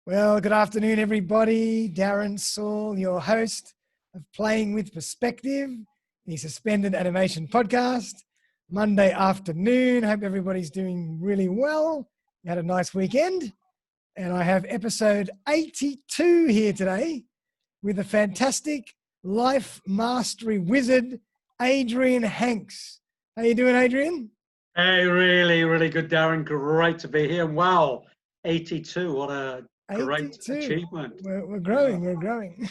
Well, good afternoon, everybody. Darren Saul, your host of Playing with Perspective, the Suspended Animation Podcast. Monday afternoon. Hope everybody's doing really well. You had a nice weekend. And I have episode 82 here today with the fantastic life mastery wizard, Adrian Hanks. How you doing, Adrian? Hey, really, really good, Darren. Great to be here. Wow, 82. What a great 82. achievement. We're growing, we're growing.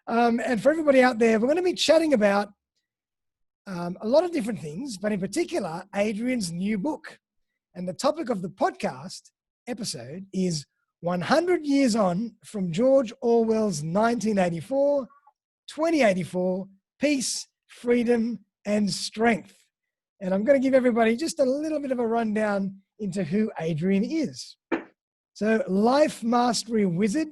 And for everybody out there, we're going to be chatting about a lot of different things, but in particular, Adrian's new book. And the topic of the podcast episode is 100 Years On from George Orwell's 1984, 2084, Peace, Freedom, and Strength. And I'm going to give everybody just a little bit of a rundown into who Adrian is. So, life mastery wizard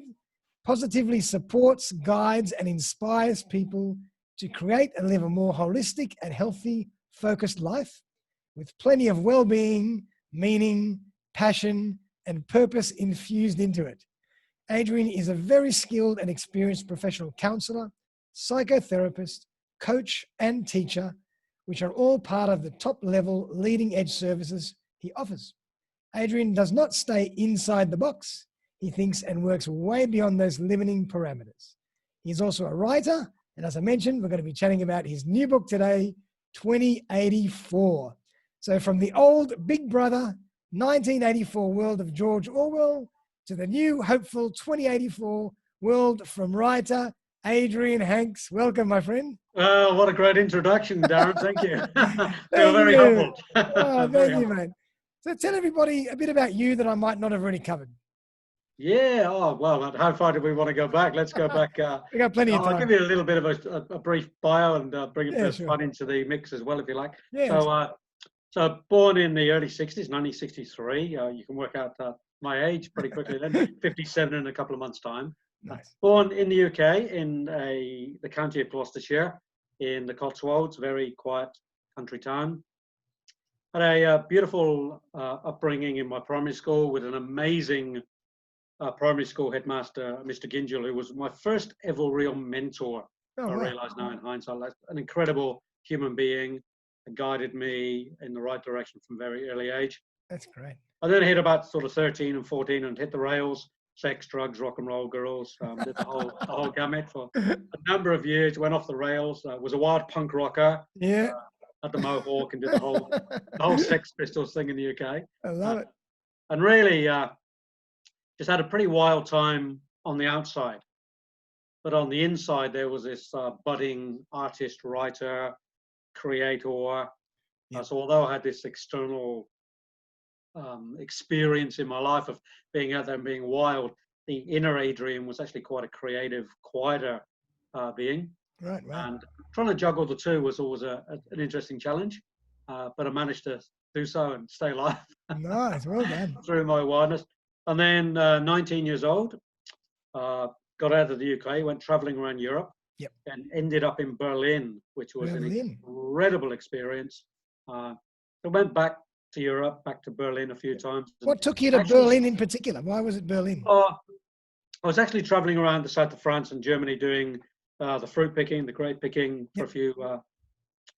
positively supports, guides, and inspires people to create and live a more holistic and healthy, focused life with plenty of well-being, meaning, passion, and purpose infused into it. Adrian is a very skilled and experienced professional counselor, psychotherapist, coach, and teacher, which are all part of the top-level leading-edge services he offers. Adrian does not stay inside the box. He thinks and works way beyond those limiting parameters. He's also a writer, and as I mentioned, we're going to be chatting about his new book today, 2084. So from the old Big Brother 1984 world of George Orwell to the new hopeful 2084 world from writer Adrian Hanks. Welcome, my friend. What a great introduction, Darren. Thank you. You're Thank very you. humbled. Oh, thank you, man. So tell everybody a bit about you that I might not have already covered. Yeah. Oh, well, how far do we want to go back? Let's go back. We got plenty of time. I'll give you a little bit of a brief bio and bring a bit of sure. fun into the mix as well, if you like. Yeah, So born in the early 60s, 1963. You can work out my age pretty quickly then, 57 in a couple of months' time. nice. Born in the UK, in the county of Gloucestershire, in the Cotswolds, very quiet country town. Had a beautiful upbringing in my primary school with an amazing primary school headmaster, Mr. Gingell, who was my first ever real mentor. Oh, I wow. realise now in hindsight, like an incredible human being, guided me in the right direction from a very early age. That's great. I then hit about sort of 13 and 14 and hit the rails. Sex, drugs, rock and roll, girls, did the whole gamut for a number of years. Went off the rails. Was a wild punk rocker. Yeah. Had the mohawk and did the whole Sex Pistols thing in the UK. I love it. And really, just had a pretty wild time on the outside. But on the inside, there was this budding artist, writer, creator. Yeah. So although I had this external experience in my life of being out there and being wild, the inner Adrian was actually quite a creative, quieter being. Right, wow. And trying to juggle the two was always an interesting challenge, but I managed to do so and stay alive. Nice, well done. Through my wildness. And then 19 years old, got out of the UK, went traveling around Europe, Yep. and ended up in Berlin, which was an incredible experience. So went back to Europe, back to Berlin a few times. What took you to Berlin in particular? Why was it Berlin? I was actually traveling around the south of France and Germany doing the fruit picking, the grape picking for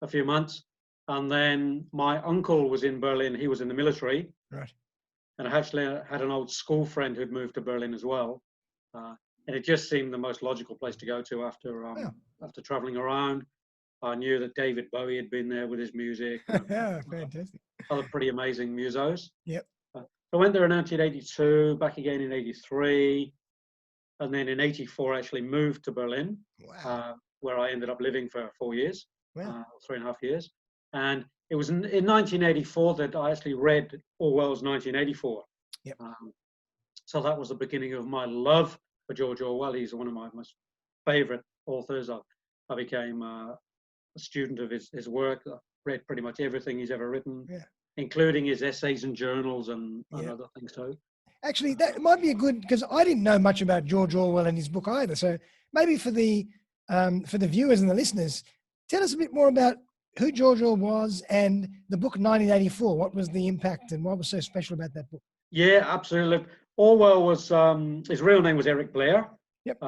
a few months. And then my uncle was in Berlin. He was in the military. Right. And I actually had an old school friend who'd moved to Berlin as well. And it just seemed the most logical place to go to after traveling around. I knew that David Bowie had been there with his music. Yeah, fantastic. Other pretty amazing musos. Yep. I went there in 1982, back again in 83. And then in 84, I actually moved to Berlin, Wow. where I ended up living for 4 years, Wow. 3.5 years. And it was in 1984 that I actually read Orwell's 1984. Yep. So that was the beginning of my love for George Orwell. He's one of my most favorite authors. I became a student of his work. I read pretty much everything he's ever written, including his essays and journals and other things too. Actually, that might be a good, because I didn't know much about George Orwell and his book either. So maybe for the viewers and the listeners, tell us a bit more about who George Orwell was and the book 1984. What was the impact and what was so special about that book? Yeah, absolutely. Orwell was, his real name was Eric Blair. Yep.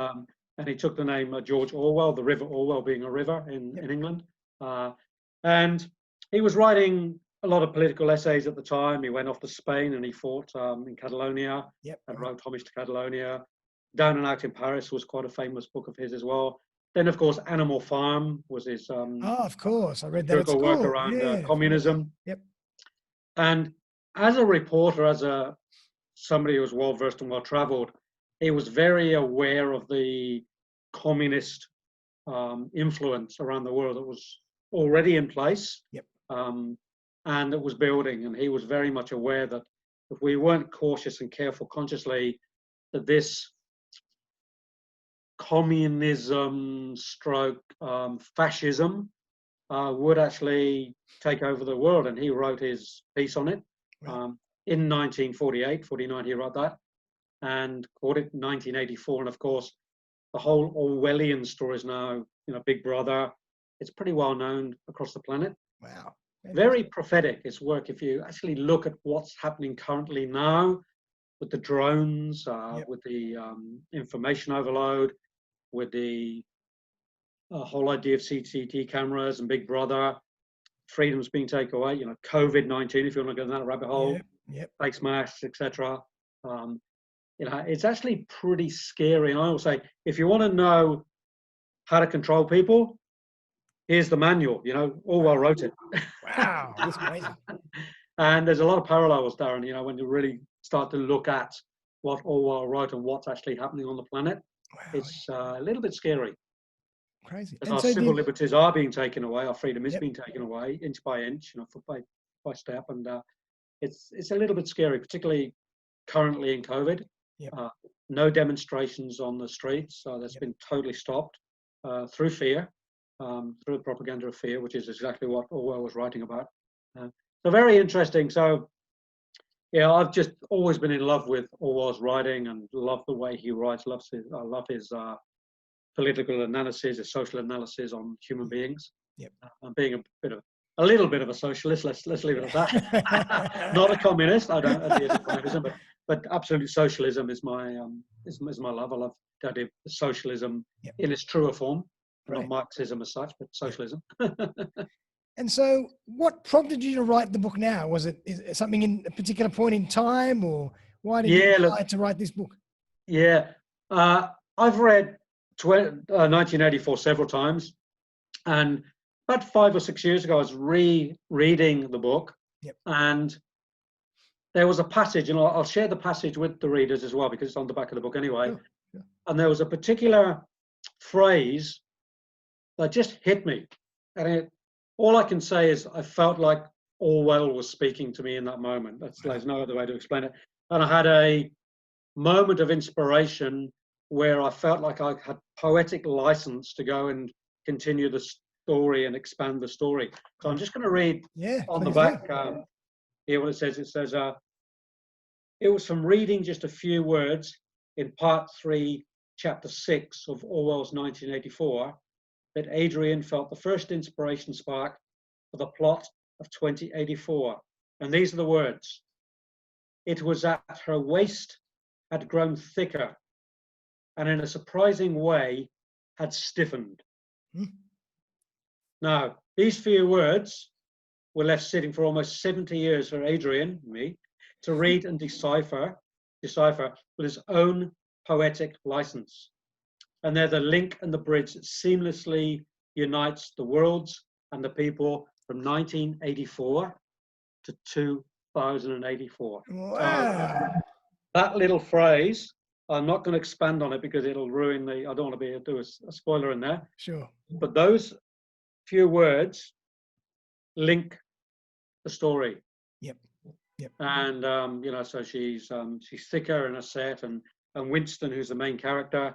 And he took the name George Orwell, the River Orwell being a river in England. And he was writing a lot of political essays at the time. He went off to Spain and he fought in Catalonia and wrote Homage to Catalonia. Down and Out in Paris was quite a famous book of his as well. Then, of course, Animal Farm was his of course. I read that at critical school. work around communism. Yep. And as a reporter, as somebody who was well-versed and well-traveled, he was very aware of the communist influence around the world that was already in place. Yep. And it was building. And he was very much aware that if we weren't cautious and careful consciously, that this communism stroke fascism would actually take over the world. And he wrote his piece on it. Right. In 1948, 49, he wrote that and called it 1984. And of course, the whole Orwellian story is now, Big Brother. It's pretty well known across the planet. Wow. Very prophetic, his work. If you actually look at what's happening currently now with the drones, with the information overload, with the whole idea of CCTV cameras and Big Brother, freedoms being taken away, COVID-19, if you want to go down that rabbit hole, face masks, etc. It's actually pretty scary. And I will say, if you want to know how to control people, here's the manual. Orwell wrote it. Wow, that's amazing. And there's a lot of parallels, Darren, when you really start to look at what Orwell wrote and what's actually happening on the planet. Wow. It's a little bit scary. Crazy. And our civil liberties are being taken away. Our freedom is being taken away inch by inch, foot by step. And it's a little bit scary, particularly currently in COVID. No demonstrations on the streets. That's been totally stopped through fear, through the propaganda of fear, which is exactly what Orwell was writing about. So very interesting. So, I've just always been in love with Orwell's writing and love the way he writes. I love his political analysis, his social analysis on human beings. And being a little bit of a socialist, let's leave it at that. Not a communist. I don't adhere to communism, but absolute socialism is my love. I love the idea of socialism in its truer form, not Marxism as such, but socialism. And so, what prompted you to write the book now? Was it something in a particular point in time, or why did you decide to write this book? I've read 1984 several times, and about 5 or 6 years ago, I was rereading the book, and there was a passage, and I'll share the passage with the readers as well because it's on the back of the book anyway. Sure. And there was a particular phrase that just hit me, and all I can say is I felt like Orwell was speaking to me in that moment. There's no other way to explain it. And I had a moment of inspiration where I felt like I had poetic license to go and continue the story and expand the story. So I'm just going to read on the back here what it says. It says, it was from reading just a few words in part 3, chapter 6 of Orwell's 1984 that Adrian felt the first inspiration spark for the plot of 2084. And these are the words. It was that her waist had grown thicker and in a surprising way had stiffened. Now, these few words were left sitting for almost 70 years for Adrian, me, to read and decipher with his own poetic license. And they're the link and the bridge that seamlessly unites the worlds and the people from 1984 to 2084. Wow. That little phrase, I'm not going to expand on it because it'll ruin I don't want to do a spoiler in there. Sure. But those few words link the story. Yep. And so she's thicker in a set, and Winston, who's the main character,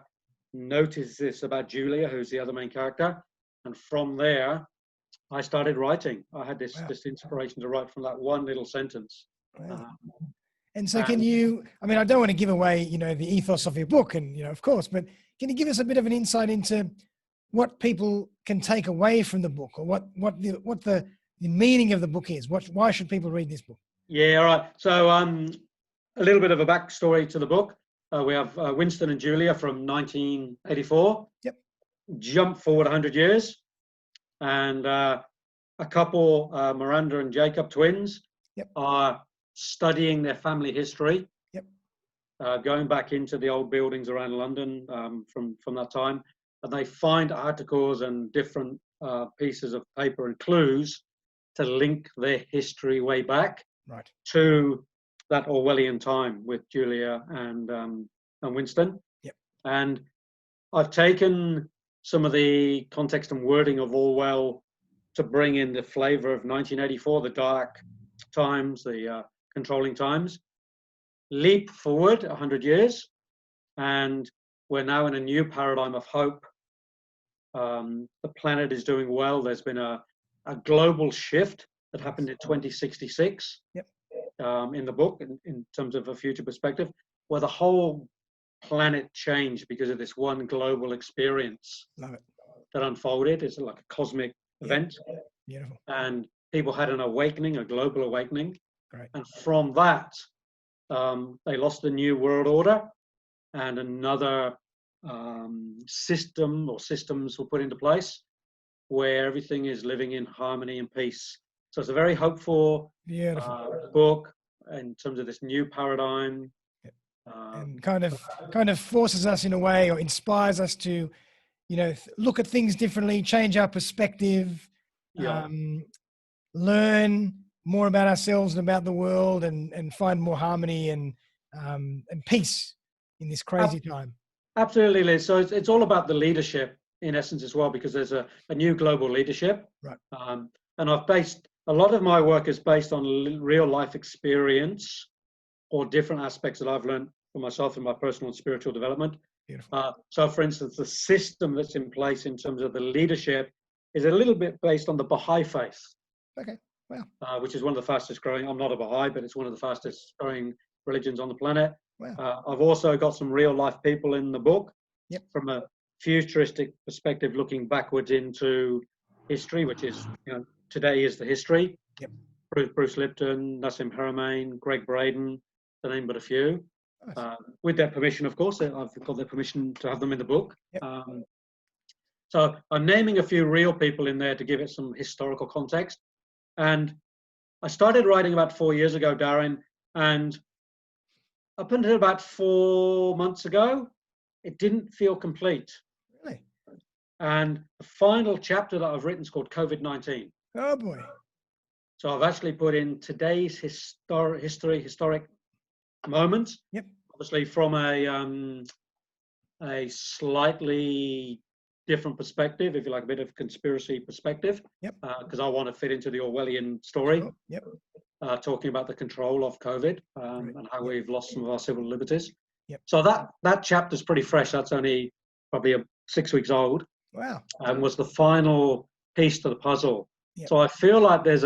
noticed this about Julia, who's the other main character, and from there I started writing. I had this inspiration to write from that one little sentence. Wow. And so can you, I don't want to give away, the ethos of your book and, of course, but can you give us a bit of an insight into what people can take away from the book, or what the meaning of the book is? Why should people read this book? Yeah, all right. So a little bit of a backstory to the book. We have Winston and Julia from 1984. Yep. Jump forward 100 years. And a couple, Miranda and Jacob, twins, Yep. are studying their family history. Yep. Going back into the old buildings around London from that time. And they find articles and different pieces of paper and clues to link their history way back Right. to that Orwellian time with Julia and Winston. Yep. And I've taken some of the context and wording of Orwell to bring in the flavor of 1984, the dark times, the controlling times. Leap forward 100 years, and we're now in a new paradigm of hope. The planet is doing well. There's been a global shift that happened in 2066. Yep. In the book, in terms of a future perspective, where the whole planet changed because of this one global experience. Love it. That unfolded. It's like a cosmic event. Beautiful. And people had an awakening, a global awakening. Great. And from that, they lost the new world order, and another system or systems were put into place where everything is living in harmony and peace. So it's a very hopeful book in terms of this new paradigm. And kind of forces us in a way, or inspires us to, look at things differently, change our perspective, learn more about ourselves and about the world, and find more harmony and peace in this crazy time. Absolutely, Liz. So it's all about the leadership in essence as well, because there's a new global leadership. Right. And I've based a lot of my work is based on real life experience or different aspects that I've learned for myself in my personal and spiritual development. Beautiful. So for instance, the system that's in place in terms of the leadership is a little bit based on the Baha'i faith. Okay. Wow. Which is one of the fastest growing. I'm not a Baha'i, but it's one of the fastest growing religions on the planet. Wow. I've also got some real life people in the book. Yep. From a futuristic perspective, looking backwards into history, which is, today is the history. Yep. Bruce Lipton, Nassim Haramein, Greg Braden, to name but a few. Nice. With their permission, of course. I've got their permission to have them in the book. Yep. So I'm naming a few real people in there to give it some historical context. And I started writing about 4 years ago, Darren, and up until about 4 months ago, it didn't feel complete. Really? And the final chapter that I've written is called COVID-19. Oh boy. So I've actually put in today's historic moment. Yep. Obviously from a slightly different perspective, if you like, a bit of conspiracy perspective. Yep. Because I want to fit into the Orwellian story. Sure. Yep. Talking about the control of COVID and how we've lost some of our civil liberties. Yep. So that chapter's pretty fresh. That's only probably 6 weeks old. Wow. And was the final piece to the puzzle. Yep. So I feel like there's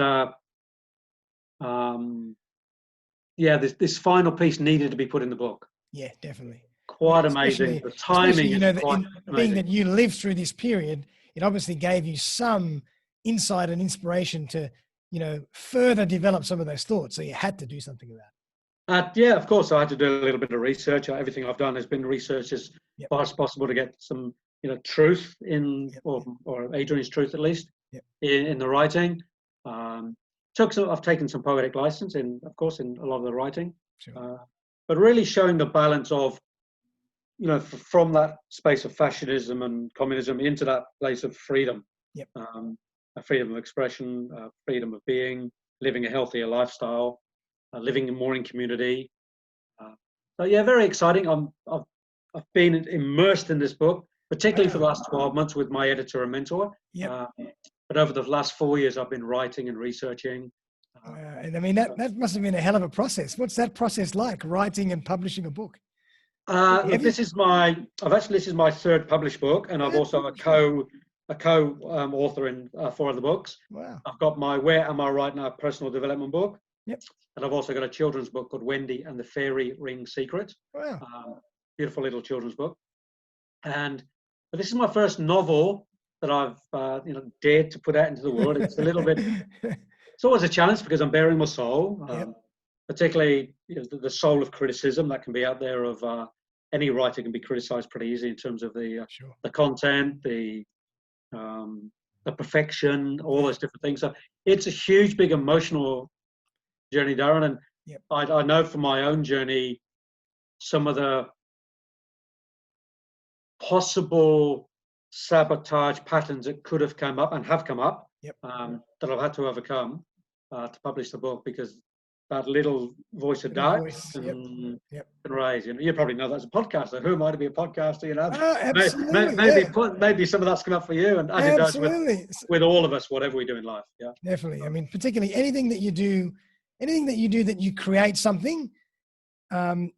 this final piece needed to be put in the book. Yeah, definitely. Quite amazing. The timing is quite amazing. Being that you lived through this period, it obviously gave you some insight and inspiration to, further develop some of those thoughts. So you had to do something about it. Yeah, of course. I had to do a little bit of research. Everything I've done has been research as far as possible to get some, truth in, or Adrian's truth at least, in the writing. I've taken some poetic license in, of course, in a lot of the writing, sure. But really showing the balance of, from that space of fascism and communism into that place of freedom. Yep. A freedom of expression, freedom of being, living a healthier lifestyle, living more in community. So yeah, very exciting. I've been immersed in this book, particularly for the last 12 months with my editor and mentor. Yep. But over the last 4 years, I've been writing and reaching. And I mean, that must have been a hell of a process. What's that process like, writing and publishing a book? This is my third published book, and I've also a co-author in 4 of the books. Wow. I've got my Where Am I Right Now personal development book. Yep. And I've also got a children's book called Wendy and the Fairy Ring Secret. Wow. Beautiful little children's book. But this is my first novel that I've dared to put out into the world. It's a little bit. It's always a challenge because I'm bearing my soul. Yep. particularly the soul of criticism that can be out there of any writer can be criticized pretty easy in terms of the Sure. the content, the perfection, all those different things. So it's a huge, big emotional journey, Darren. And Yep. I know from my own journey some of the possible sabotage patterns that could have come up and have come up Yep. that I've had to overcome to publish the book, because that little voice of Little doubt voice, can, yep. can rise. You probably know that as a podcaster. Who am I to be a podcaster? Oh, absolutely. Maybe some of that's come up for you, and as Absolutely. it does with all of us, whatever we do in life. Yeah, Definitely. I mean, particularly anything that you do that you create something,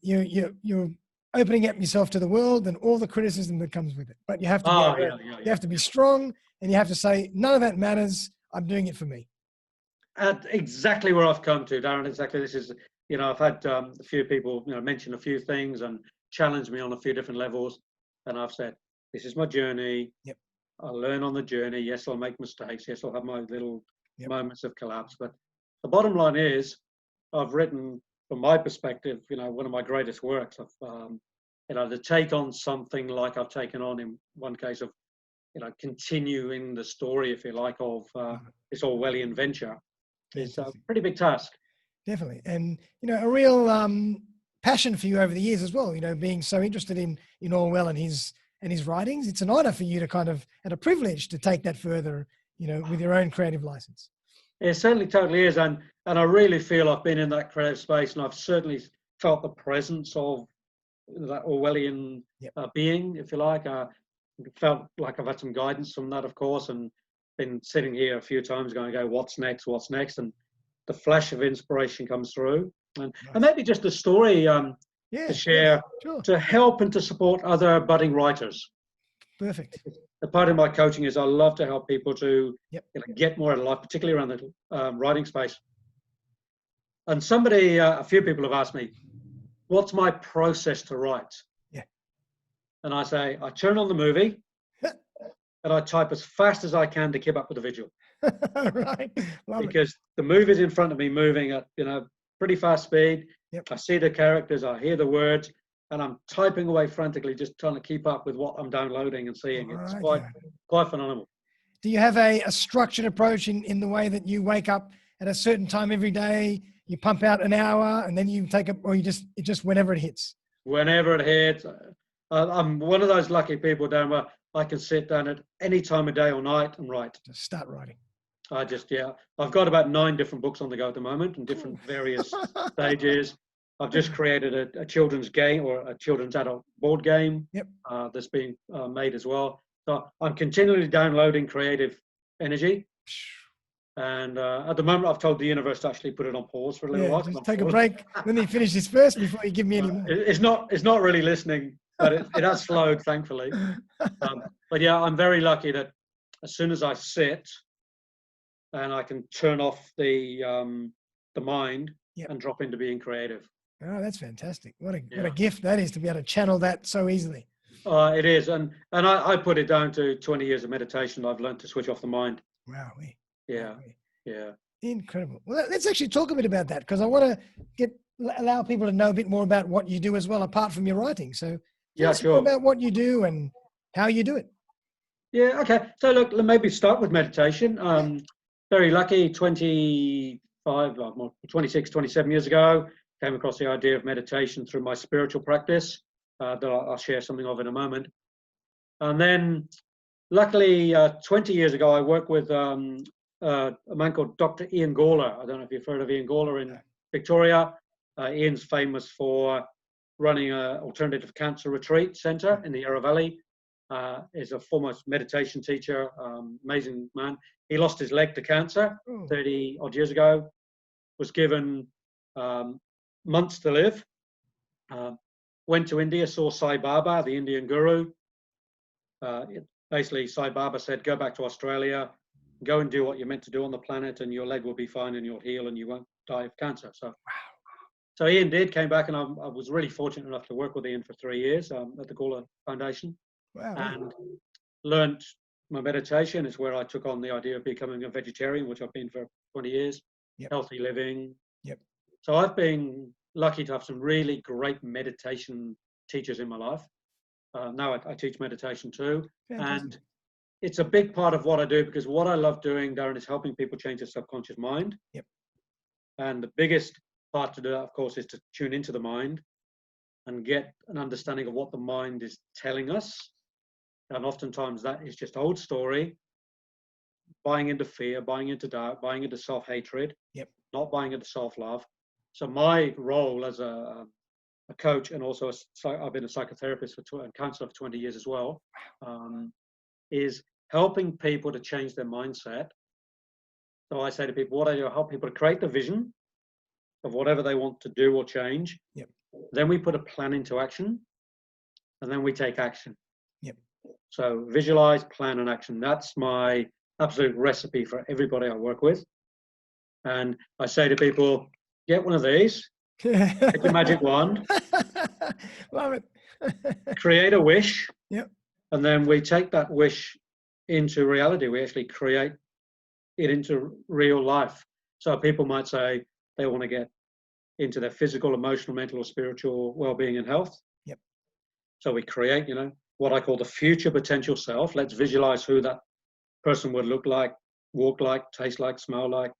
you're opening up yourself to the world and all the criticism that comes with it. But you have to you have to be strong, and you have to say, none of that matters. I'm doing it for me. At exactly where I've come to, Darren. Exactly. This is, I've had a few people, mention a few things and challenge me on a few different levels, and I've said, this is my journey. Yep. I'll learn on the journey. Yes, I'll make mistakes. Yes, I'll have my little Yep. moments of collapse. But the bottom line is, I've written, from my perspective, one of my greatest works of, to take on something like I've taken on in one case of, continuing the story, if you like, of this Orwellian venture. It's a pretty big task. Definitely. And, a real passion for you over the years as well, being so interested in Orwell and his writings. It's an honor for you to kind of, and a privilege to take that further, with your own creative license. It certainly totally is. And I really feel I've been in that creative space, and I've certainly felt the presence of that Orwellian being, if you like. Felt like I've had some guidance from that, of course, and been sitting here a few times going, what's next? And the flash of inspiration comes through. And maybe just a story to share, to help and to support other budding writers. Perfect. The part of my coaching is I love to help people to get more out of life, particularly around the writing space. And a few people have asked me, what's my process to write? Yeah. And I say, I turn on the movie and I type as fast as I can to keep up with the visual. Right. Because the movie's in front of me moving at, pretty fast speed. Yep. I see the characters, I hear the words, and I'm typing away frantically, just trying to keep up with what I'm downloading and seeing. It's quite phenomenal. Do you have a structured approach in the way that you wake up at a certain time every day, you pump out an hour, and then you take up, or it just whenever it hits? Whenever it hits. I'm one of those lucky people, Dan, where I can sit down at any time of day or night and write. Just start writing. I've got about 9 different books on the go at the moment in different various stages. I've just created a children's game, or a children's adult board game. Yep. That's being made as well. So I'm continually downloading creative energy. And at the moment, I've told the universe to actually put it on pause for a little while. Just take a break. Let me finish this first before you give me any more. It's not really listening, but it has slowed, thankfully. But yeah, I'm very lucky that as soon as I sit and I can turn off the mind and drop into being creative. Oh, that's fantastic. What a gift that is, to be able to channel that so easily. It is. And I put it down to 20 years of meditation. I've learned to switch off the mind. Wow. Yeah. Incredible. Well, let's actually talk a bit about that, because I want to allow people to know a bit more about what you do as well, apart from your writing. So tell us more about what you do and how you do it. Yeah. Okay. So look, maybe start with meditation. Very lucky, 26, 27 years ago, came across the idea of meditation through my spiritual practice that I'll share something of in a moment. And then luckily, 20 years ago, I worked with a man called Dr. Ian Gawler. I don't know if you've heard of Ian Gawler in Victoria. Ian's famous for running an alternative cancer retreat centre in the Yarra Valley. Is a foremost meditation teacher, amazing man. He lost his leg to cancer 30 odd years ago, was given months to live, went to India, saw Sai Baba, the Indian guru. Basically, Sai Baba said, go back to Australia, go and do what you're meant to do on the planet, and your leg will be fine and you'll heal and you won't die of cancer. So Ian came back, and I was really fortunate enough to work with Ian for 3 years at the Gawler Foundation. Wow. And learned my meditation. Is where I took on the idea of becoming a vegetarian, which I've been for 20 years. Healthy living. So I've been lucky to have some really great meditation teachers in my life. Now I teach meditation too. Fantastic. And it's a big part of what I do, because what I love doing, Darren, is helping people change their subconscious mind. Yep. And the biggest part to do that, of course, is to tune into the mind and get an understanding of what the mind is telling us. And oftentimes that is just old story, buying into fear, buying into doubt, buying into self-hatred, Yep. not buying into self-love. So my role as a coach, and also I've been a psychotherapist and counselor for 20 years as well, is helping people to change their mindset. So I say to people, what I do, I help people to create the vision of whatever they want to do or change. Yep. Then we put a plan into action, and then we take action. Yep. So visualize, plan, and action. That's my absolute recipe for everybody I work with. And I say to people, get one of these, get your magic wand, Love it. create a wish. Yep. And then we take that wish into reality. We actually create it into real life. So people might say they want to get into their physical, emotional, mental, or spiritual well-being and health. Yep. So we create, what I call the future potential self. Let's visualize who that person would look like, walk like, taste like, smell like,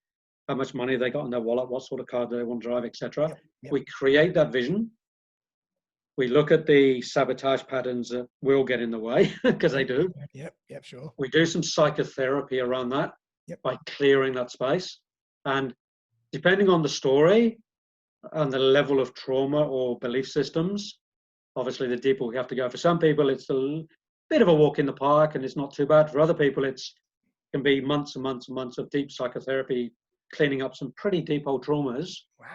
how much money they got in their wallet, what sort of car do they want to drive, etc. Yep. Yep. We create that vision. We look at the sabotage patterns that will get in the way, because they do. Yep. Yep. Sure. We do some psychotherapy around that. Yep. By clearing that space. And depending on the story and the level of trauma or belief systems, obviously the deeper we have to go. For some people, it's a bit of a walk in the park and it's not too bad. For other people, it can be months and months and months of deep psychotherapy, cleaning up some pretty deep old traumas. Wow.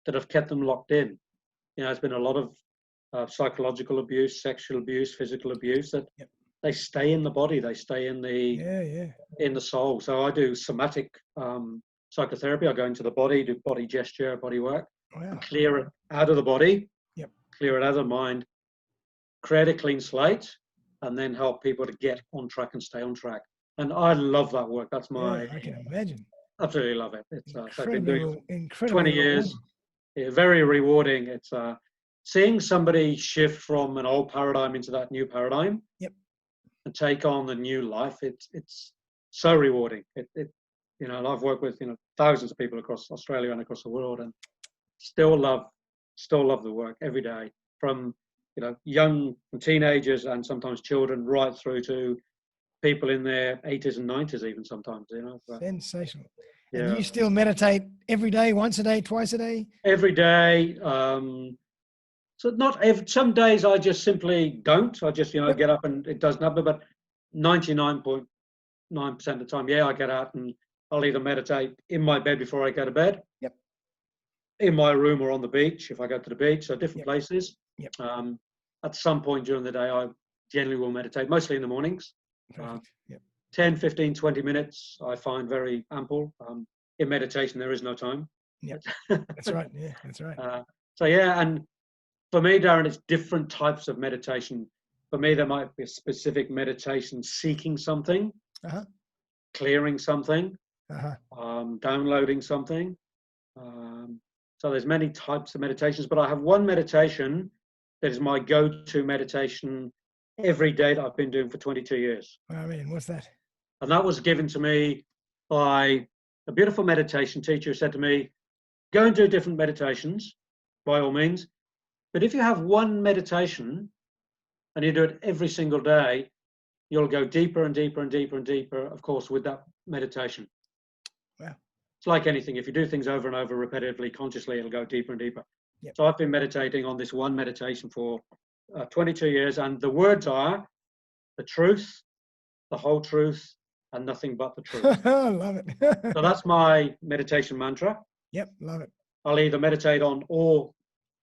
That have kept them locked in. There's been a lot of psychological abuse, sexual abuse, physical abuse that Yep. they stay in the body, they stay in the soul. So I do somatic psychotherapy. I go into the body, do body gesture, body work, Wow. clear it out of the body, Yep. clear it out of the mind, create a clean slate, and then help people to get on track and stay on track. And I love that work. That's my, I can imagine. absolutely love it. It's so I've been doing it incredibly 20 years. Yeah, very rewarding. It's seeing somebody shift from an old paradigm into that new paradigm. Yep. And take on the new life. It's so rewarding. I've worked with thousands of people across Australia and across the world, and still love the work every day. From young teenagers and sometimes children, right through to people in their 80s and 90s, even sometimes. Sensational. Yeah. And you still meditate every day, once a day, twice a day? Every day. So not every, some days I just simply don't. I just, get up and it doesn't happen. But 99.9% of the time, I get out and I'll either meditate in my bed before I go to bed. Yep. In my room or on the beach if I go to the beach. So different places. Yep. At some point during the day, I generally will meditate, mostly in the mornings. Yep. 10, 15, 20 minutes I find very ample. In meditation, there is no time. Yep. That's right. Yeah, that's right. And for me, Darren, it's different types of meditation. For me, there might be a specific meditation seeking something, clearing something, downloading something. So there's many types of meditations, but I have one meditation that is my go-to meditation every day that I've been doing for 22 years. I mean, what's that? And that was given to me by a beautiful meditation teacher who said to me, go and do different meditations, by all means. But if you have one meditation and you do it every single day, you'll go deeper and deeper and deeper and deeper, of course, with that meditation. Wow. It's like anything. If you do things over and over repetitively, consciously, it'll go deeper and deeper. Yep. So I've been meditating on this one meditation for 22 years. And the words are the truth, the whole truth, and nothing but the truth. I love it. So that's my meditation mantra. Yep, love it. I'll either meditate on all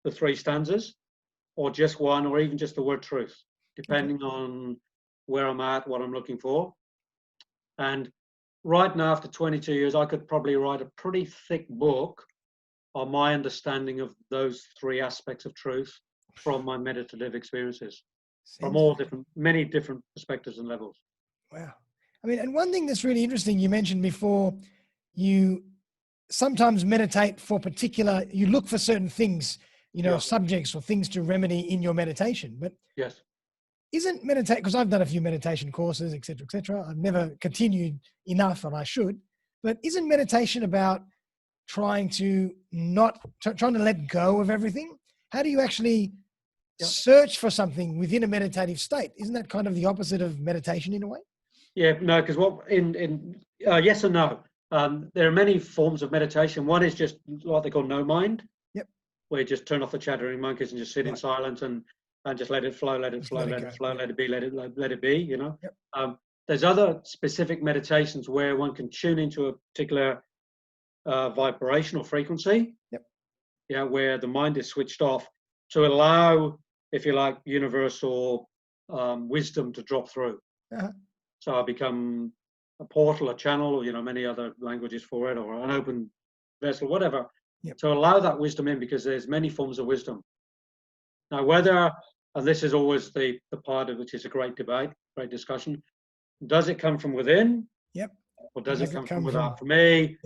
the three stanzas or just one, or even just the word truth, depending on where I'm at, what I'm looking for. And right now, after 22 years, I could probably write a pretty thick book on my understanding of those three aspects of truth from my meditative experiences, from all many different perspectives and levels. Wow. I mean, and one thing that's really interesting, you mentioned before, you sometimes meditate for particular, you look for certain things, subjects or things to remedy in your meditation. But yes, isn't meditate, because I've done a few meditation courses, et cetera, et cetera. I've never continued enough, and I should. But isn't meditation about trying to let go of everything? How do you actually search for something within a meditative state? Isn't that kind of the opposite of meditation in a way? Yeah, no, because yes and no. There are many forms of meditation. One is just what they call no mind. Yep. Where you just turn off the chattering monkeys and just sit in silence and just let it flow, let it flow, let it flow, let it be, let it be. Yep. There's other specific meditations where one can tune into a particular vibrational frequency. Yep. Yeah, where the mind is switched off to allow, if you like, universal wisdom to drop through. Uh-huh. So I become a portal, a channel, many other languages for it, or an open vessel, whatever, to allow that wisdom in, because there's many forms of wisdom. Now, whether, and this is always the part of which is a great debate, great discussion, does it come from within? Yep. Or does it come from without? For me,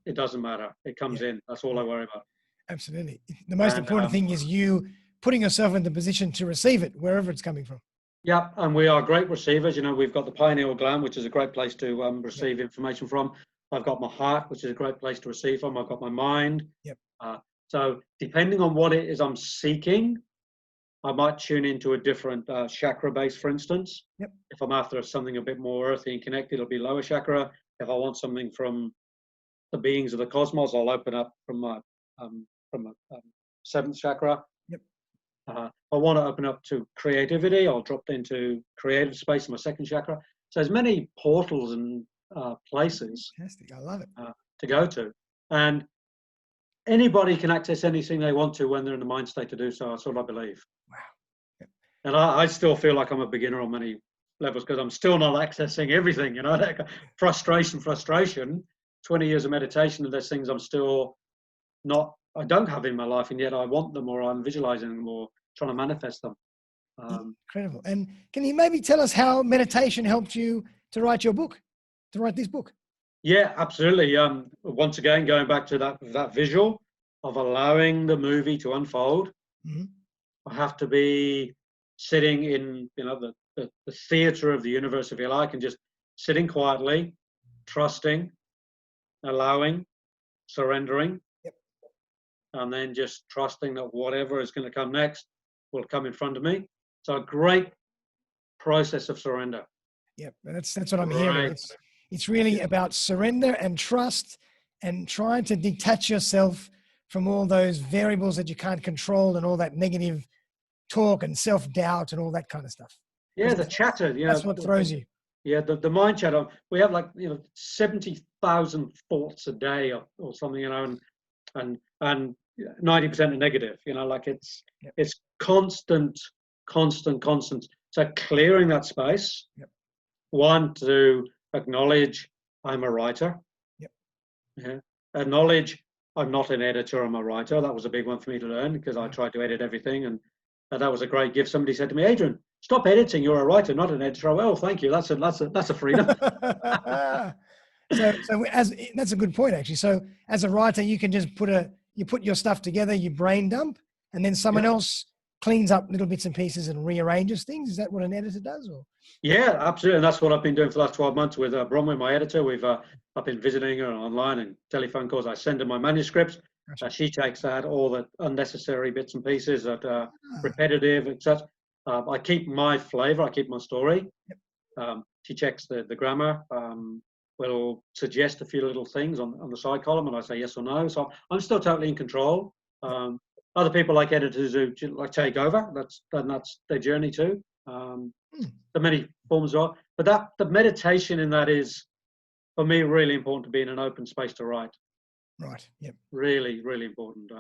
it doesn't matter. It comes in. That's all I worry about. Absolutely. The most important thing is you putting yourself in the position to receive it, wherever it's coming from. Yeah, and we are great receivers. We've got the pineal gland, which is a great place to receive information from. I've got my heart, which is a great place to receive from. I've got my mind. Yep. So depending on what it is I'm seeking, I might tune into a different chakra base, for instance. Yep. If I'm after something a bit more earthy and connected, it'll be lower chakra. If I want something from the beings of the cosmos, I'll open up from my seventh chakra. Yep. I want to open up to creativity, I'll drop into creative space in my second chakra. So there's many portals and places. Fantastic. I love it. To go to. And anybody can access anything they want to when they're in the mind state to do so. That's what I believe. Wow. Yep. And I still feel like I'm a beginner on many levels, because I'm still not accessing everything, like frustration, 20 years of meditation, and there's things I don't have in my life, and yet I want them, or I'm visualizing them, or trying to manifest them. Incredible. And can you maybe tell us how meditation helped you to write this book? Yeah, absolutely. Once again, going back to that visual of allowing the movie to unfold, I have to be sitting in, the theater of the universe, if you like, and just sitting quietly, trusting, allowing, surrendering, and then just trusting that whatever is going to come next will come in front of me. So a great process of surrender. Yep, that's what I'm hearing. It's really about surrender and trust, and trying to detach yourself from all those variables that you can't control, and all that negative talk and self-doubt and all that kind of stuff. Yeah, the chatter. That's what throws you. Yeah, the mind chatter. We have 70,000 thoughts a day or something, and 90% are negative. It's constant. So clearing that space. Yep. One, to acknowledge I'm a writer. Yep. Yeah. Acknowledge I'm not an editor, I'm a writer. That was a big one for me to learn, because I tried to edit everything, and that was a great gift. Somebody said to me, Adrian, stop editing. You're a writer, not an editor. Well, thank you. That's a freedom. So that's a good point, actually. So as a writer, you can just you put your stuff together, you brain dump, and then someone else cleans up little bits and pieces and rearranges things. Is that what an editor does? Or? Yeah, absolutely. And that's what I've been doing for the last 12 months with Bronwyn, my editor. I've been visiting her online and telephone calls. I send her my manuscripts. Gotcha. She takes out all the unnecessary bits and pieces that are repetitive, etc. I keep my flavor. I keep my story. Yep. She checks the grammar. Will suggest a few little things on the side column, and I say yes or no. So I'm still totally in control. Other people, like editors, who take over. That's their journey too. The many forms of, but the meditation in that is, for me, really important, to be in an open space to write. Right. Yep. Really, really important.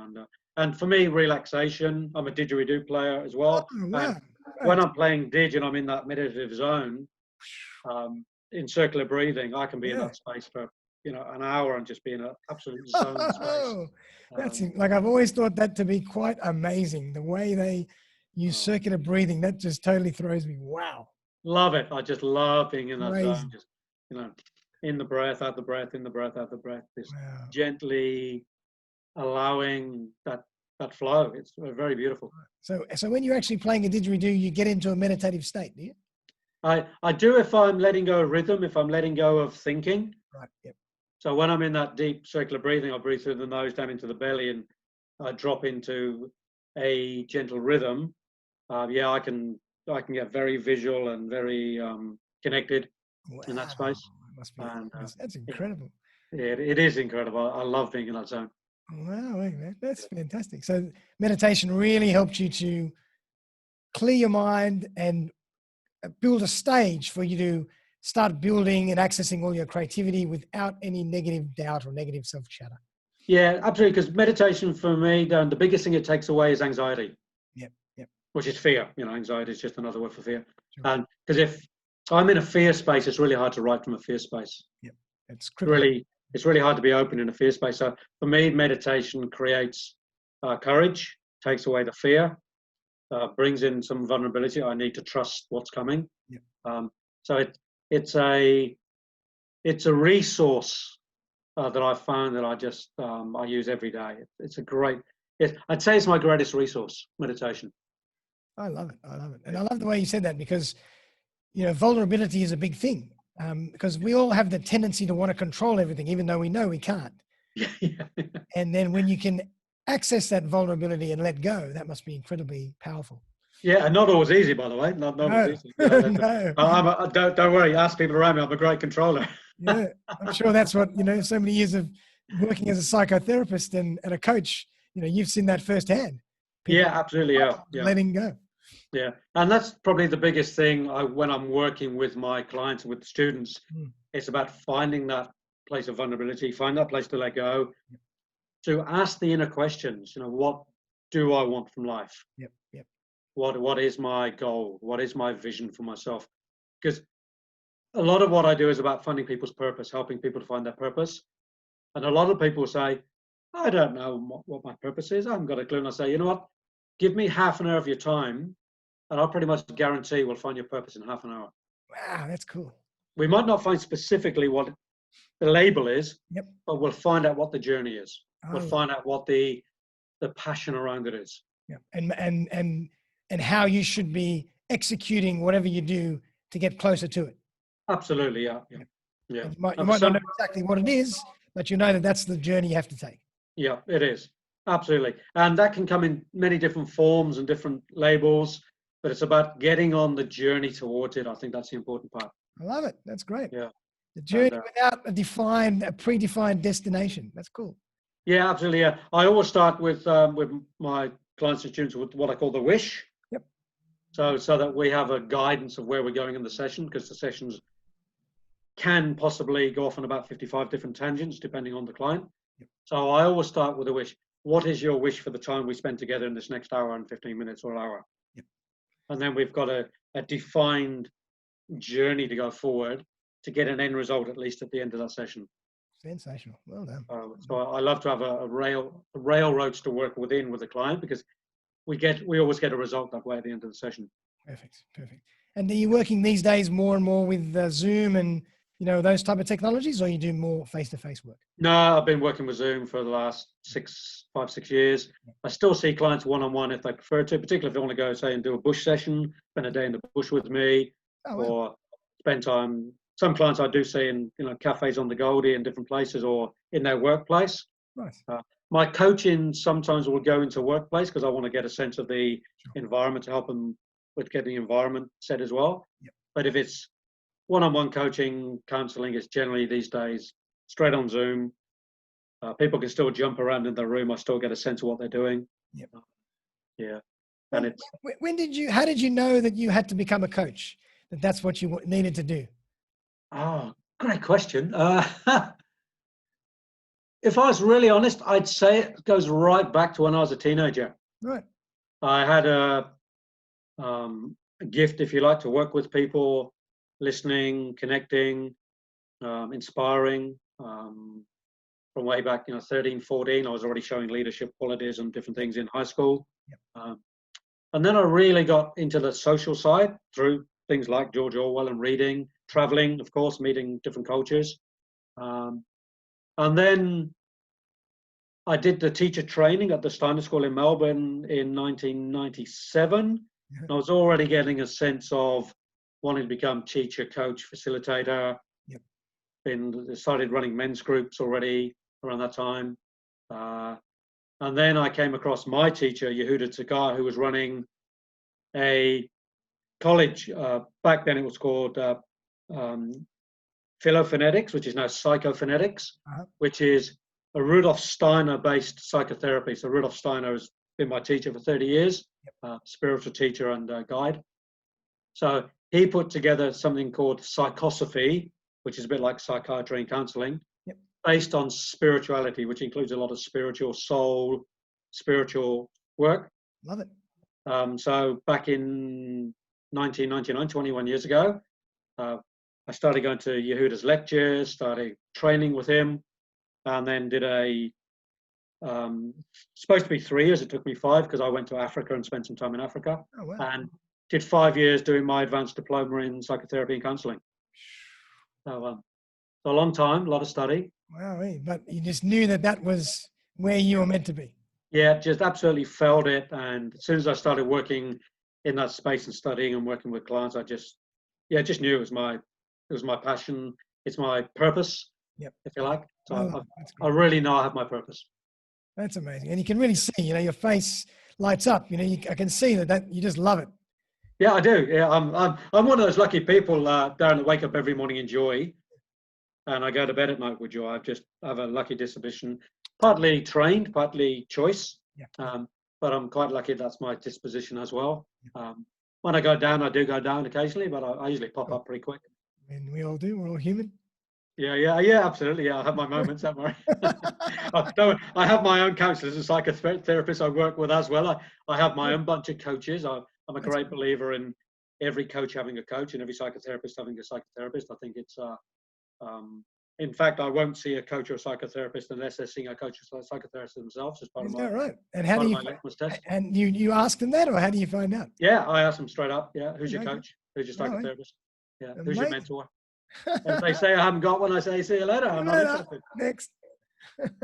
And for me, relaxation. I'm a didgeridoo player as well. Oh, wow. When I'm playing didge and I'm in that meditative zone, in circular breathing, I can be in that space for an hour and just be in an absolute zone space. That's like, I've always thought that to be quite amazing. The way they use circular breathing, that just totally throws me. Wow. Love it. I just love being in that zone. Just, in the breath, out the breath, in the breath, out the breath. This Wow. gently allowing that flow. It's very beautiful. So when you're actually playing a didgeridoo, you get into a meditative state, do you? I do if I'm letting go of rhythm, if I'm letting go of thinking. Right. Yep. So when I'm in that deep circular breathing, I breathe through the nose down into the belly, and I drop into a gentle rhythm. I can get very visual and very connected Wow. in that space. It must be. And That's incredible. it is incredible. I love being in that zone. Wow, man, that's fantastic. So meditation really helped you to clear your mind and build a stage for you to start building and accessing all your creativity without any negative doubt or negative self-chatter. Yeah, absolutely. Because meditation for me, the biggest thing it takes away is anxiety. Yep. Which is fear. Anxiety is just another word for fear. Sure. And because if I'm in a fear space, it's really hard to write from a fear space. Yep. It's really hard to be open in a fear space. So for me, meditation creates courage, takes away the fear, brings in some vulnerability. I need to trust what's coming. Yep. So it's a resource that I found that I just I use every day. It's a great. I'd say it's my greatest resource, meditation. I love it. And I love the way you said that because, vulnerability is a big thing because we all have the tendency to want to control everything, even though we know we can't. Yeah. And then when you can access that vulnerability and let go, that must be incredibly powerful. Yeah, and not always easy, by the way. Not always easy. No. Don't worry. Ask people around me. I'm a great controller. Yeah, I'm sure that's what, so many years of working as a psychotherapist and a coach, you've seen that firsthand. People absolutely. Yeah. Letting go. Yeah. And that's probably the biggest thing when I'm working with my clients and with the students. It's about finding that place of vulnerability, find that place to let go, to ask the inner questions. What do I want from life? Yep. What is my goal? What is my vision for myself? Because a lot of what I do is about finding people's purpose, helping people to find their purpose. And a lot of people say, I don't know what my purpose is. I haven't got a clue. And I say, you know what? Give me half an hour of your time, and I'll pretty much guarantee we'll find your purpose in half an hour. Wow, that's cool. We might not find specifically what the label is, but we'll find out what the journey is. We'll find out what the passion around it is. Yeah, and how you should be executing whatever you do to get closer to it. Absolutely, yeah. You might not know exactly what it is, but you know that that's the journey you have to take. Yeah, it is. Absolutely. And that can come in many different forms and different labels, but it's about getting on the journey towards it. I think that's the important part. I love it. That's great. Yeah. The journey without a predefined destination. That's cool. Yeah, absolutely. Yeah. I always start with my clients and students with what I call the wish. Yep. So that we have a guidance of where we're going in the session, because the sessions can possibly go off on about 55 different tangents depending on the client. Yep. So I always start with a wish. What is your wish for the time we spend together in this next hour and 15 minutes or hour? Yep. And then we've got a defined journey to go forward to get an end result, at least at the end of that session. Sensational. Well done. So I love to have a railroads to work within with the client, because we always get a result that way at the end of the session. Perfect. And are you working these days more and more with Zoom and those type of technologies, or you do more face-to-face work? No, I've been working with Zoom for the last 5-6 years. I still see clients one-on-one if they prefer to, particularly if they want to go, say, and do a bush session, spend a day in the bush with me, or spend time. Some clients I do see in cafes on the Goldie in different places, or in their workplace. Nice. My coaching sometimes will go into workplace because I want to get a sense of the environment to help them with getting the environment set as well. Yep. But if it's one-on-one coaching, counseling, is generally these days straight on Zoom. People can still jump around in the room. I still get a sense of what they're doing. Yep. Yeah. And how did you know that you had to become a coach? That's what you needed to do? Oh, great question. If I was really honest, I'd say it goes right back to when I was a teenager. Right. I had a gift, if you like, to work with people, listening, connecting, inspiring. From way back, 13, 14, I was already showing leadership qualities and different things in high school. Yep. And then I really got into the social side through things like George Orwell and reading, traveling, of course, meeting different cultures. And then I did the teacher training at the Steiner School in Melbourne in 1997. Yeah. I was already getting a sense of wanting to become teacher, coach, facilitator. Yep. Started running men's groups already around that time. And then I came across my teacher, Yehuda Tzagar, who was running a college. Back then it was called philophonetics, which is now psychophonetics, which is a Rudolf Steiner-based psychotherapy. So Rudolf Steiner has been my teacher for 30 years, spiritual teacher and guide. So he put together something called psychosophy, which is a bit like psychiatry and counseling, based on spirituality, which includes a lot of spiritual soul, spiritual work. Love it. So back in 1999, 21 years ago, I started going to Yehuda's lectures, started training with him, and then did supposed to be 3 years. It took me 5 because I went to Africa and spent some time in Africa. Oh, wow. And did 5 years doing my advanced diploma in psychotherapy and counseling. So a long time, a lot of study. Wow, but you just knew that was where you were meant to be. Yeah, just absolutely felt it. And as soon as I started working in that space and studying and working with clients, I just knew it was my passion. It's my purpose, if you like. So I really know I have my purpose. That's amazing. And you can really see, your face lights up. I can see that you just love it. Yeah, I do. Yeah, I'm one of those lucky people, Darren, that wake up every morning in joy, and I go to bed at night with joy. I have a lucky disposition, partly trained, partly choice. Yeah. But I'm quite lucky that's my disposition as well. When I go down, I do go down occasionally, but I usually pop up pretty quick. And we all do. We're all human. Yeah, absolutely. Yeah, I have my moments, don't worry. I have my own counselors and psychotherapists I work with as well. I have my own bunch of coaches. I'm a great believer in every coach having a coach and every psychotherapist having a psychotherapist. I think it's, in fact, I won't see a coach or a psychotherapist unless they're seeing a coach or a psychotherapist themselves as part of my right. And how do you litmus test. And you ask them that, or how do you find out? Yeah, I ask them straight up. Yeah, who's your coach? Who's your psychotherapist? Yeah, who's your mentor? And if they say I haven't got one, I say see you later. I'm not interested. Next.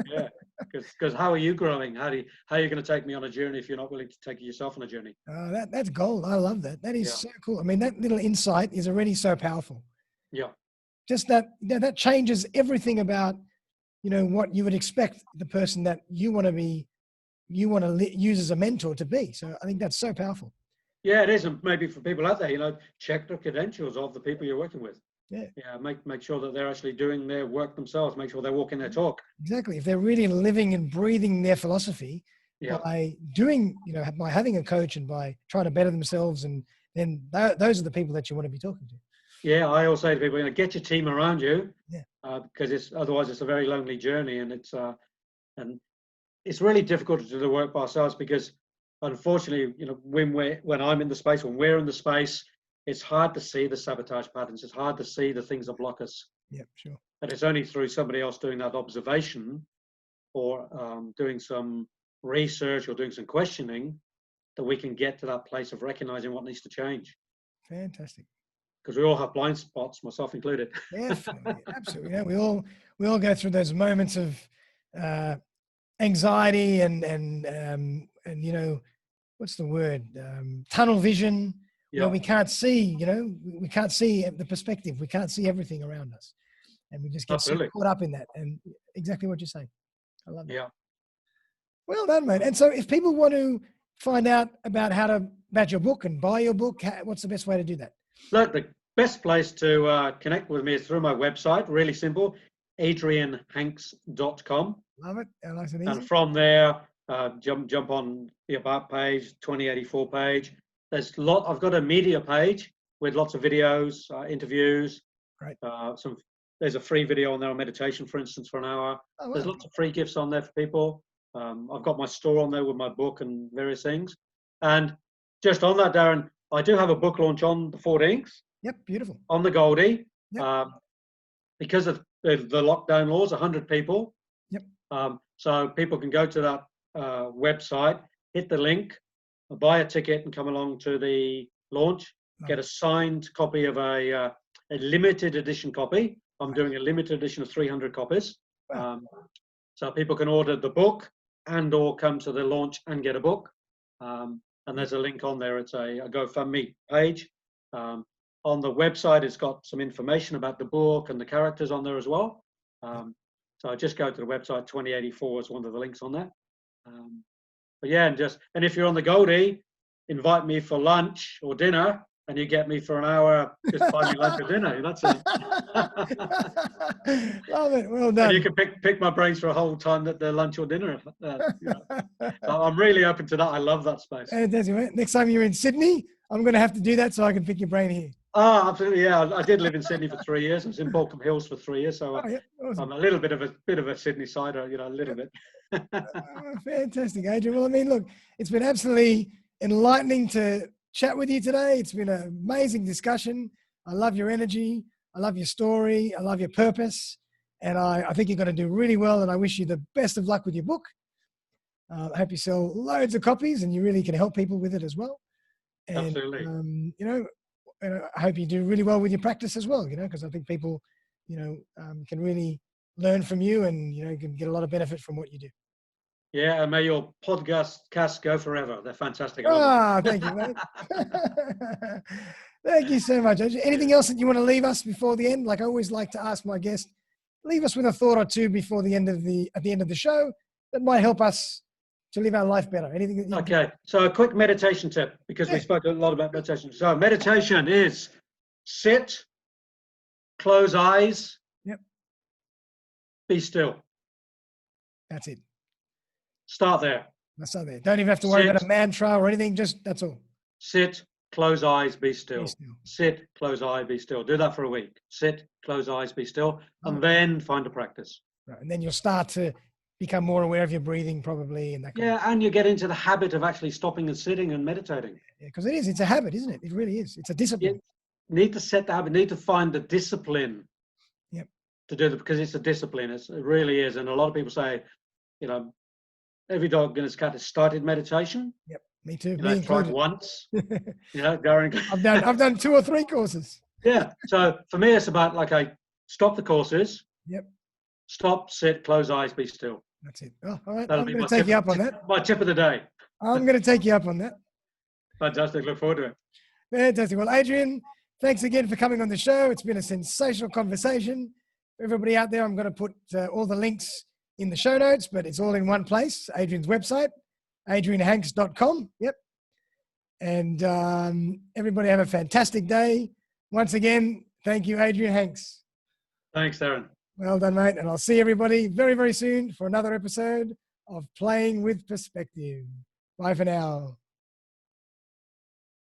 Yeah, because how are you growing? How are you going to take me on a journey if you're not willing to take yourself on a journey? Oh, that's gold. I love that. That is so cool. I mean, that little insight is already so powerful. Yeah. Just that changes everything about, what you would expect the person that you want to use as a mentor to be. So I think that's so powerful. Yeah, it is. And maybe for people out there, check the credentials of the people you're working with. Yeah. Make sure that they're actually doing their work themselves. Make sure they're walking their talk. Exactly. If they're really living and breathing their philosophy by doing, by having a coach and by trying to better themselves, and then those are the people that you want to be talking to. Yeah, I always say to people, get your team around you, because otherwise it's a very lonely journey, and it's really difficult to do the work by ourselves because, unfortunately, when I'm in the space, when we're in the space, it's hard to see the sabotage patterns. It's hard to see the things that block us. Yeah, sure. And it's only through somebody else doing that observation or doing some research or doing some questioning that we can get to that place of recognizing what needs to change. Fantastic. Because we all have blind spots, myself included. Definitely, absolutely. Yeah, we all go through those moments of anxiety and what's the word? Tunnel vision. Where we can't see, we can't see the perspective. We can't see everything around us. And we just get so caught up in that. And exactly what you're saying. I love it. Yeah. Well done, mate. And so if people want to find out about your book and buy your book, what's the best way to do that? Look, the best place to connect with me is through my website. Really simple, adrianhanks.com. Love it. Nice and easy. And from there, jump on the About page, 2084 page. I've got a media page with lots of videos, interviews. Right. There's a free video on there on meditation, for instance, for an hour. Oh, wow. There's lots of free gifts on there for people. I've got my store on there with my book and various things. And just on that, Darren, I do have a book launch on the 14th. Yep, beautiful. On the Goldie. Yep. Because of the lockdown laws, 100 people. Yep. So people can go to that website, hit the link, buy a ticket and come along to the launch, get a signed copy of a limited edition copy I'm doing a limited edition of 300 copies. Wow. So people can order the book and or come to the launch and get a book. And there's a link on there. It's a GoFundMe page. On the website, it's got some information about the book and the characters on there as well. So just go to the website. 2084 is one of the links on there. But yeah, and if you're on the Goldie, invite me for lunch or dinner, and you get me for an hour. Just buy me lunch or dinner. That's it. Love it. Well done. And you can pick my brains for a whole time that the lunch or dinner. So I'm really open to that. I love that space. Next time you're in Sydney, I'm going to have to do that so I can pick your brain here. Oh, absolutely. Yeah, I did live in Sydney for 3 years. I was in Balcombe Hills for 3 years, so awesome. I'm a little bit of a Sydney sider, a little bit. Fantastic, Adrian. Well, I mean, look, it's been absolutely enlightening to chat with you today. It's been an amazing discussion. I love your energy. I love your story. I love your purpose. And I think you're going to do really well. And I wish you the best of luck with your book. I hope you sell loads of copies and you really can help people with it as well. And, absolutely. And I hope you do really well with your practice as well, because I think people, can really learn from you and, can get a lot of benefit from what you do. Yeah, and may your podcasts go forever. They're fantastic. Thank you, mate. Thank you so much. Anything else that you want to leave us before the end? Like I always like to ask my guests, leave us with a thought or two before at the end of the show that might help us to live our life better. Anything? Okay, so a quick meditation tip, because we spoke a lot about meditation. So meditation is sit, close eyes, be still. That's it. Start there. Start there. Don't even have to worry about a mantra or anything. Just that's all. Sit, close eyes, be still. Sit, close eye, be still. Do that for a week. Sit, close eyes, be still, and then find a practice. Right. And then you'll start to become more aware of your breathing, probably, and that. And you get into the habit of actually stopping and sitting and meditating. Yeah, because it's a habit, isn't it? It really is. It's a discipline. You need to set the habit. Need to find the discipline. To do it, because it's a discipline. It really is. And a lot of people say, every dog and its cat has started meditation. Yep, me too. Me tried once. Darren. I've done 2 or 3 courses. Yeah. So for me, it's about stop the courses. Yep. Stop, sit, close eyes, be still. That's it. Oh, all right. That'll I'm going to take you up on that. My tip of the day. I'm going to take you up on that. Fantastic. Look forward to it. Fantastic. Well, Adrian, thanks again for coming on the show. It's been a sensational conversation. For everybody out there, I'm going to put all the links in the show notes, but it's all in one place. Adrian's website, adrianhanks.com. Yep. And everybody have a fantastic day. Once again, thank you, Adrian Hanks. Thanks, Darren. Well done, mate. And I'll see everybody very, very soon for another episode of Playing with Perspective. Bye for now.